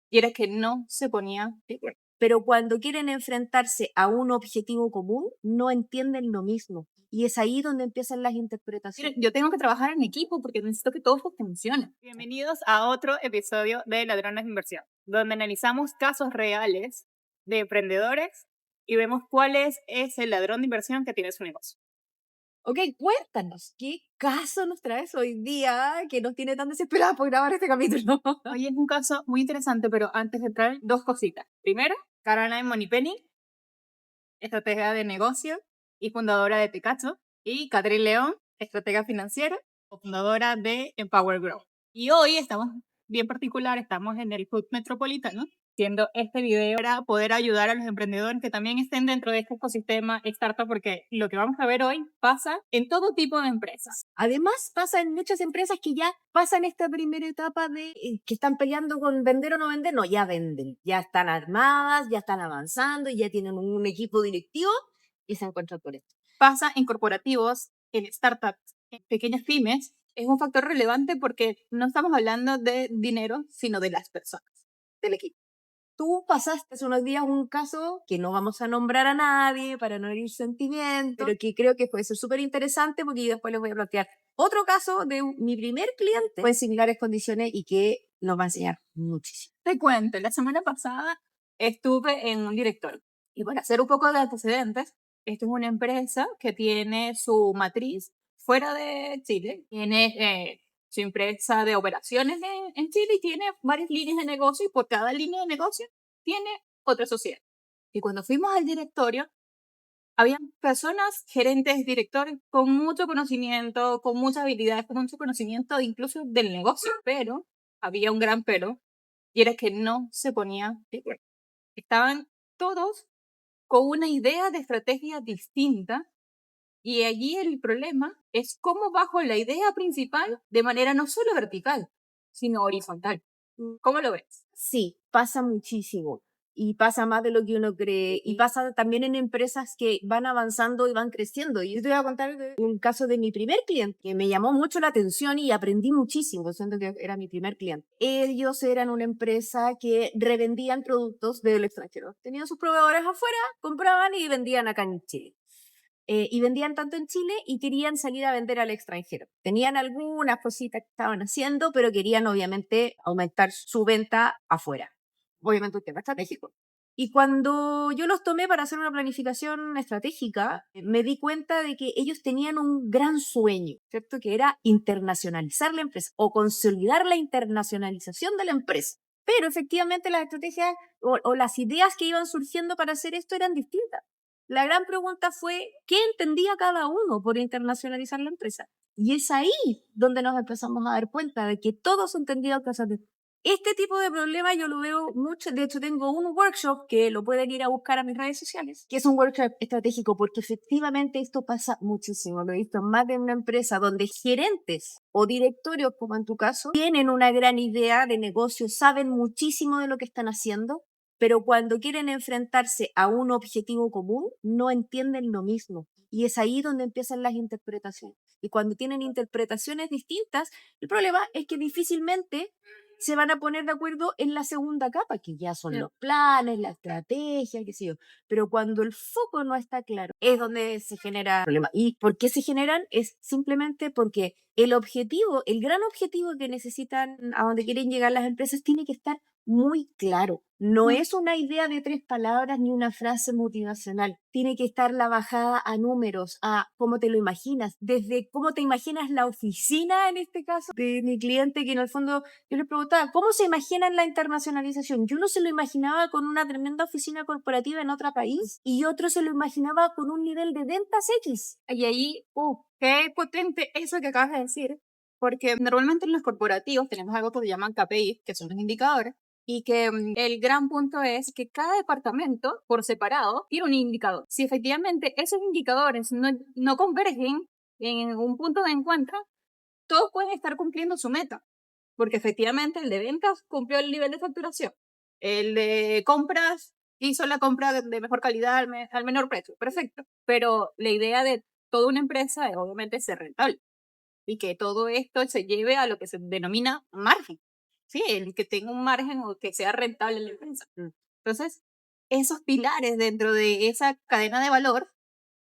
y era que no se ponía de acuerdo. Pero cuando quieren enfrentarse a un objetivo común, no entienden lo mismo. Y es ahí donde empiezan las Mira, interpretaciones. yo tengo que trabajar en equipo porque necesito que todo esto funcione. Bienvenidos a otro episodio de Ladrones de Inversión, donde analizamos casos reales de emprendedores y vemos cuál es ese ladrón de inversión que tiene su negocio. Ok, cuéntanos, ¿qué caso nos traes hoy día que nos tiene tan desesperados por grabar este capítulo? Hoy es un caso muy interesante, pero antes de entrar, dos cositas. Primero, Caroline Moneypenny, estratega de negocio y fundadora de Picasso, y Catherine León, estratega financiera o fundadora de Empower Growth. Y hoy estamos bien particular, estamos en el Hub Metropolitano, haciendo este video para poder ayudar a los emprendedores que también estén dentro de este ecosistema startup, porque lo que vamos a ver hoy pasa en todo tipo de empresas. Además, pasa en muchas empresas que ya pasan esta primera etapa de que están peleando con vender o no vender. No, ya venden, ya están armadas, ya están avanzando y ya tienen un equipo directivo y se encuentran con esto. Pasa en corporativos, en startups, en pequeñas pymes. Es un factor relevante porque no estamos hablando de dinero, sino de las personas, del equipo. Tú pasaste hace unos días un caso que no vamos a nombrar a nadie para no herir sentimientos, pero que creo que puede ser súper interesante porque yo después les voy a plantear otro caso de mi primer cliente fue en similares condiciones y que nos va a enseñar muchísimo. Te cuento, la semana pasada estuve en un directorio y para hacer un poco de antecedentes, esto es una empresa que tiene su matriz fuera de Chile, tiene su empresa de operaciones en Chile y tiene varias líneas de negocio y por cada línea de negocio tiene otra sociedad. Y cuando fuimos al directorio, habían personas, gerentes, directores, con mucho conocimiento, con muchas habilidades, con mucho conocimiento incluso del negocio, pero había un gran pero, y era que no se ponían de acuerdo. Estaban todos con una idea de estrategia distinta, y allí el problema es cómo bajo la idea principal de manera no solo vertical, sino horizontal. ¿Cómo lo ves? Sí, pasa muchísimo y pasa más de lo que uno cree y pasa también en empresas que van avanzando y van creciendo. Y yo te voy a contar un caso de mi primer cliente que me llamó mucho la atención y aprendí muchísimo, siendo que era mi primer cliente. Ellos eran una empresa que revendían productos del extranjero. Tenían sus proveedores afuera, compraban y vendían acá en Chile. Y vendían tanto en Chile y querían salir a vender al extranjero. Tenían algunas cositas que estaban haciendo, pero querían obviamente aumentar su venta afuera. Obviamente un tema estratégico. Y cuando yo los tomé para hacer una planificación estratégica, me di cuenta de que ellos tenían un gran sueño, ¿cierto? Que era internacionalizar la empresa o consolidar la internacionalización de la empresa. Pero efectivamente las estrategias o las ideas que iban surgiendo para hacer esto eran distintas. La gran pregunta fue, ¿qué entendía cada uno por internacionalizar la empresa? Y es ahí donde nos empezamos a dar cuenta de que todos entendían cosas de... Este tipo de problema yo lo veo mucho, de hecho tengo un workshop que lo pueden ir a buscar a mis redes sociales, que es un workshop estratégico porque efectivamente esto pasa muchísimo, lo he visto en más de una empresa donde gerentes o directorios, como en tu caso, tienen una gran idea de negocio, saben muchísimo de lo que están haciendo, pero cuando quieren enfrentarse a un objetivo común, no entienden lo mismo. Y es ahí donde empiezan las interpretaciones. Y cuando tienen interpretaciones distintas, el problema es que difícilmente se van a poner de acuerdo en la segunda capa, que ya son los planes, la estrategia, qué sé yo. Pero cuando el foco no está claro, es donde se genera problema. ¿Y por qué se generan? Es simplemente porque el objetivo, el gran objetivo que necesitan, a donde quieren llegar las empresas, tiene que estar muy claro. No es una idea de 3 palabras ni una frase motivacional. Tiene que estar la bajada a números, a cómo te lo imaginas, desde cómo te imaginas la oficina, en este caso, de mi cliente, que en el fondo yo le preguntaba, ¿cómo se imaginan la internacionalización? Yo no se lo imaginaba con una tremenda oficina corporativa en otro país y otro se lo imaginaba con un nivel de ventas X. Y ahí, qué potente eso que acabas de decir, porque normalmente en los corporativos tenemos algo que se llaman KPI, que son los indicadores, y que el gran punto es que cada departamento por separado tiene un indicador. Si efectivamente esos indicadores no convergen en un punto de encuentro, todos pueden estar cumpliendo su meta, porque efectivamente el de ventas cumplió el nivel de facturación, el de compras hizo la compra de mejor calidad al menor precio, perfecto, pero la idea de toda una empresa es obviamente ser rentable y que todo esto se lleve a lo que se denomina margen. sí, el que tenga un margen o que sea rentable la empresa. Mm. Entonces, esos pilares dentro de esa cadena de valor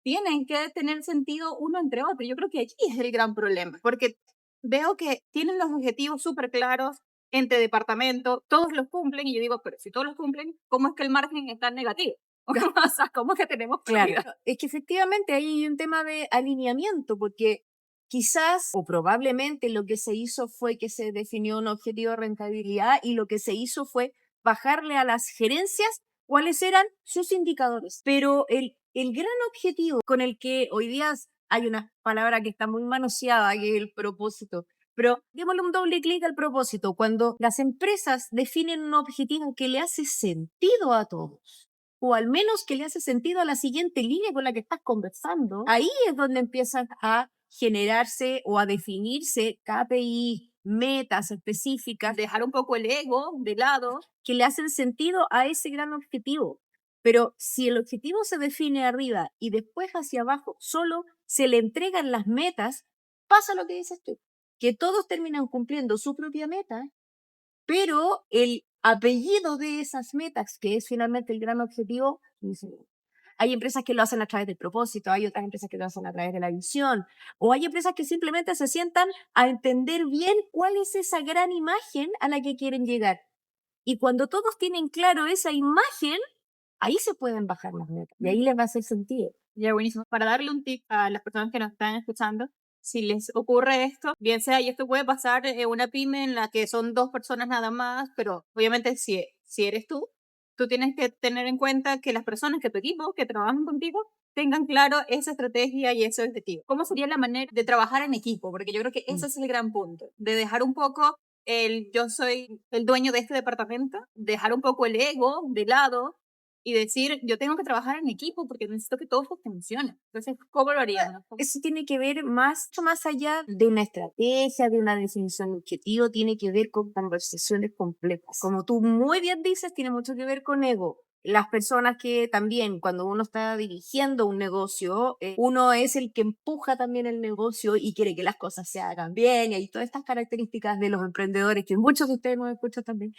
tienen que tener sentido uno entre otro. Yo creo que allí es el gran problema, porque veo que tienen los objetivos súper claros entre departamentos, todos los cumplen, y yo digo, pero si todos los cumplen, ¿cómo es que el margen está negativo? O sea, ¿cómo es que tenemos Claro, pérdida? es que efectivamente ahí hay un tema de alineamiento, porque quizás o probablemente lo que se hizo fue que se definió un objetivo de rentabilidad y lo que se hizo fue bajarle a las gerencias cuáles eran sus indicadores. Pero el gran objetivo con el que hoy día hay una palabra que está muy manoseada, que es el propósito. Pero démosle un doble clic al propósito. Cuando las empresas definen un objetivo que le hace sentido a todos, o al menos que le hace sentido a la siguiente línea con la que estás conversando, ahí es donde empiezan a generarse o a definirse KPI, metas específicas Dejar un poco el ego de lado. que le hacen sentido a ese gran objetivo. Pero si el objetivo se define arriba y después hacia abajo solo se le entregan las metas, pasa lo que dices tú, que todos terminan cumpliendo su propia meta, pero el apellido de esas metas, que es finalmente el gran objetivo, hay empresas que lo hacen a través del propósito, hay otras empresas que lo hacen a través de la visión, o hay empresas que simplemente se sientan a entender bien cuál es esa gran imagen a la que quieren llegar. Y cuando todos tienen claro esa imagen, ahí se pueden bajar las metas y ahí les va a hacer sentido. Ya, buenísimo. Para darle un tip a las personas que nos están escuchando, si les ocurre esto, bien sea, y esto puede pasar en una pyme en la que son 2 personas nada más, pero obviamente si eres tú tienes que tener en cuenta que las personas que tu equipo, que trabajan contigo, tengan claro esa estrategia y ese objetivo. ¿Cómo sería la manera de trabajar en equipo? Porque yo creo que ese es el gran punto, de dejar un poco el yo soy el dueño de este departamento, dejar un poco el ego de lado y decir, yo tengo que trabajar en equipo porque necesito que todo esto funcione. Entonces, ¿cómo lo haríamos? Eso tiene que ver mucho más allá de una estrategia, de una definición de objetivo, tiene que ver con conversaciones complejas. Como tú muy bien dices, tiene mucho que ver con ego. Las personas que también, cuando uno está dirigiendo un negocio, uno es el que empuja también el negocio y quiere que las cosas se hagan bien. Y hay todas estas características de los emprendedores, que muchos de ustedes nos escuchan también,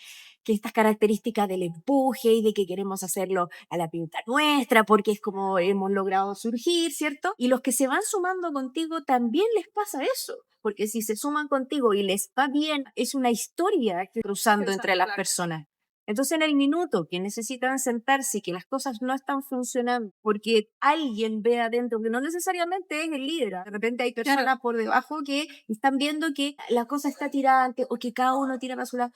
que estas características del empuje y de que queremos hacerlo a la pinta nuestra, porque es como hemos logrado surgir, ¿cierto? Y los que se van sumando contigo también les pasa eso, porque si se suman contigo y les va bien, es una historia que cruzando entre las personas. Entonces, en el minuto que necesitan sentarse y que las cosas no están funcionando, porque alguien ve adentro que no necesariamente es el líder, de repente hay personas por debajo que están viendo que la cosa está tirante o que cada uno tira para su lado.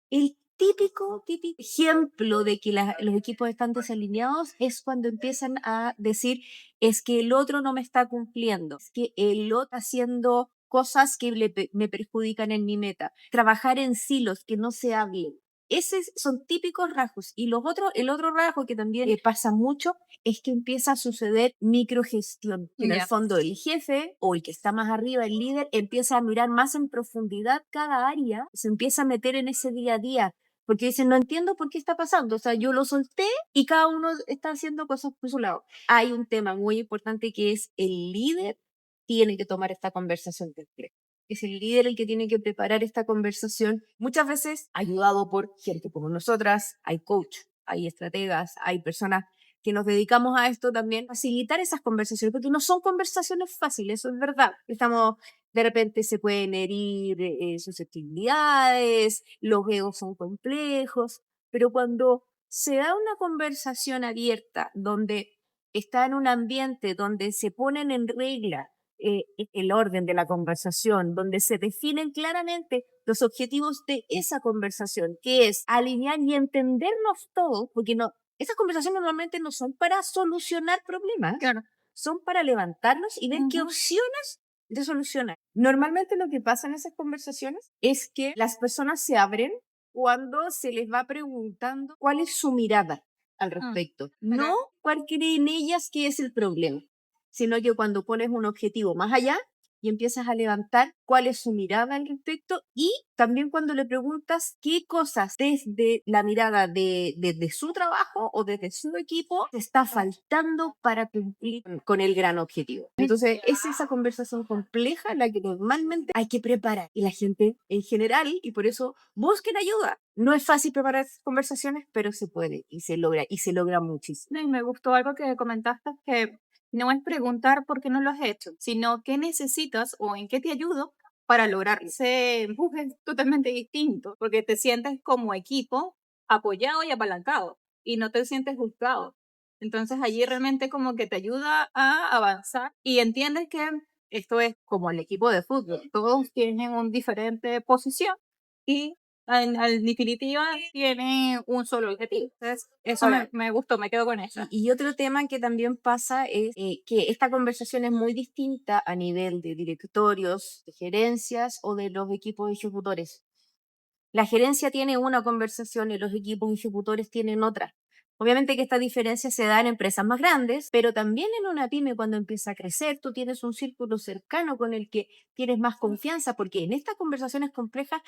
El típico ejemplo de que los equipos están desalineados es cuando empiezan a decir, es que el otro no me está cumpliendo, es que el otro está haciendo cosas que me perjudican en mi meta, trabajar en silos, que no se hablen. Esos son típicos rasgos. Y el otro rasgo que también pasa mucho es que empieza a suceder microgestión. En el fondo, el jefe o el que está más arriba, el líder, empieza a mirar más en profundidad cada área, se empieza a meter en ese día a día. Porque dicen, no entiendo por qué está pasando. O sea, yo lo solté y cada uno está haciendo cosas por su lado. Hay un tema muy importante que es el líder tiene que tomar esta conversación de empleo. Es el líder el que tiene que preparar esta conversación, muchas veces ayudado por gente como nosotras, hay coach, hay estrategas, hay personas que nos dedicamos a esto también, facilitar esas conversaciones, porque no son conversaciones fáciles, eso es verdad. De repente se pueden herir susceptibilidades, los egos son complejos, pero cuando se da una conversación abierta, donde está en un ambiente donde se ponen en regla el orden de la conversación, donde se definen claramente los objetivos de esa conversación, que es alinear y entendernos todos, porque no, esas conversaciones normalmente no son para solucionar problemas, son para levantarnos y ver qué opciones de solucionar. Normalmente lo que pasa en esas conversaciones es que las personas se abren cuando se les va preguntando cuál es su mirada al respecto, no cuál creen ellas que es el problema, sino que cuando pones un objetivo más allá, y empiezas a levantar cuál es su mirada al respecto y también cuando le preguntas qué cosas desde la mirada desde su trabajo o desde su equipo te está faltando para cumplir con el gran objetivo. Entonces es esa conversación compleja la que normalmente hay que preparar y la gente en general, y por eso busquen ayuda. No es fácil preparar conversaciones, pero se puede y se logra muchísimo. Y me gustó algo que comentaste, que no es preguntar por qué no lo has hecho, sino qué necesitas o en qué te ayudo para lograrlo. Ese empuje es totalmente distinto, porque te sientes como equipo apoyado y apalancado y no te sientes juzgado. Entonces allí realmente como que te ayuda a avanzar y entiendes que esto es como el equipo de fútbol. Todos tienen una diferente posición y en definitiva tienen un solo objetivo. Entonces eso Ahora, me gustó, me quedo con eso. Y otro tema que también pasa es que esta conversación es muy distinta a nivel de directorios, de gerencias o de los equipos ejecutores. La gerencia tiene una conversación y los equipos ejecutores tienen otra. Obviamente que esta diferencia se da en empresas más grandes, pero también en una pyme cuando empieza a crecer, tú tienes un círculo cercano con el que tienes más confianza, porque en estas conversaciones complejas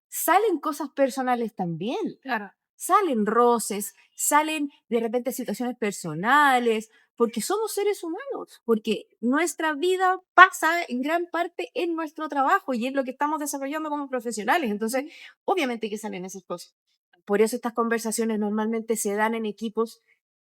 salen cosas personales también. Claro. Salen roces, salen de repente situaciones personales, porque somos seres humanos, porque nuestra vida pasa en gran parte en nuestro trabajo y en lo que estamos desarrollando como profesionales. Entonces, obviamente que salen esas cosas. Por eso estas conversaciones normalmente se dan en equipos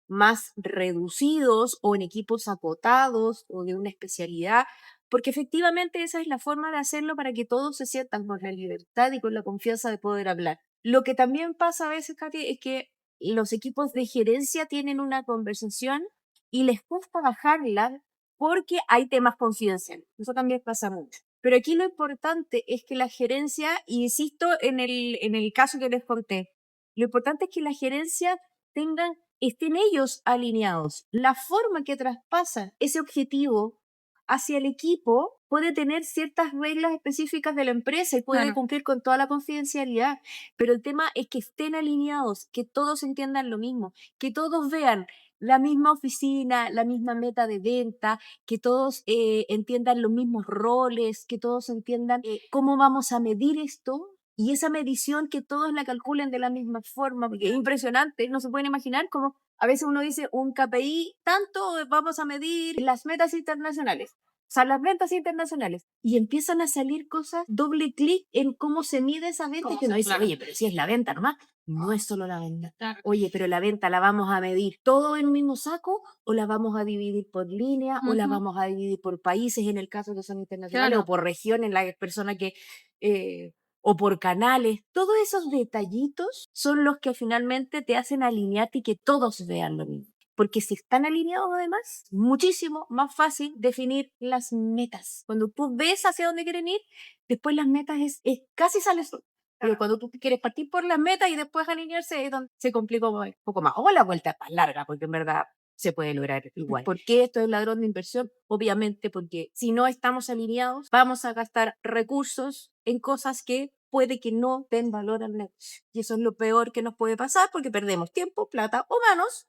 más reducidos o en equipos acotados o de una especialidad, porque efectivamente esa es la forma de hacerlo para que todos se sientan con la libertad y con la confianza de poder hablar. Lo que también pasa a veces, Katy, es que los equipos de gerencia tienen una conversación y les cuesta bajarla porque hay temas confidenciales. Eso también pasa mucho. Pero aquí lo importante es que la gerencia, y insisto en el caso que les conté, lo importante es que la gerencia estén ellos alineados. La forma que traspasan ese objetivo hacia el equipo puede tener ciertas reglas específicas de la empresa y puede Claro. cumplir con toda la confidencialidad, pero el tema es que estén alineados, que todos entiendan lo mismo, que todos vean la misma oficina, la misma meta de venta, que todos entiendan los mismos roles, que todos entiendan cómo vamos a medir esto y esa medición que todos la calculen de la misma forma, porque es impresionante, no se pueden imaginar cómo a veces uno dice un KPI, tanto vamos a medir las metas internacionales. O sea, las ventas internacionales. Y empiezan a salir cosas, doble clic en cómo se mide esa venta. Y que uno dice, Claro. oye, pero si es la venta nomás. No es solo la venta. Claro. Oye, pero la venta la vamos a medir todo en un mismo saco o la vamos a dividir por línea o la vamos a dividir por países en el caso que son internacionales Claro. o por región en la persona que... o por canales. Todos esos detallitos son los que finalmente te hacen alinearte y que todos vean lo mismo. Porque si están alineados además, muchísimo más fácil definir las metas. Cuando tú ves hacia dónde quieren ir, después las metas es casi sales. Pero cuando tú quieres partir por las metas y después alinearse es donde se complica un poco más. O la vuelta es más larga, porque en verdad se puede lograr igual. ¿Por qué esto es ladrón de inversión? Obviamente porque si no estamos alineados, vamos a gastar recursos en cosas que puede que no den valor al negocio. Y eso es lo peor que nos puede pasar porque perdemos tiempo, plata o manos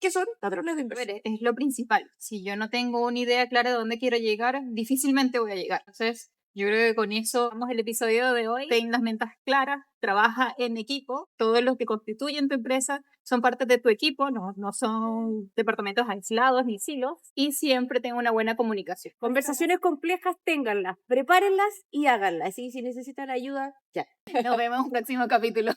que son ladrones de A inversión. ver, es lo principal. Si yo no tengo una idea clara de dónde quiero llegar, difícilmente voy a llegar. Entonces, yo creo que con eso vamos el episodio de hoy. Ten las metas claras, trabaja en equipo. Todos los que constituyen tu empresa son parte de tu equipo, no son departamentos aislados ni silos. Y siempre ten una buena comunicación. Conversaciones complejas, ténganlas, prepárenlas y háganlas. Y si necesitan ayuda, ya. Nos vemos en un próximo capítulo.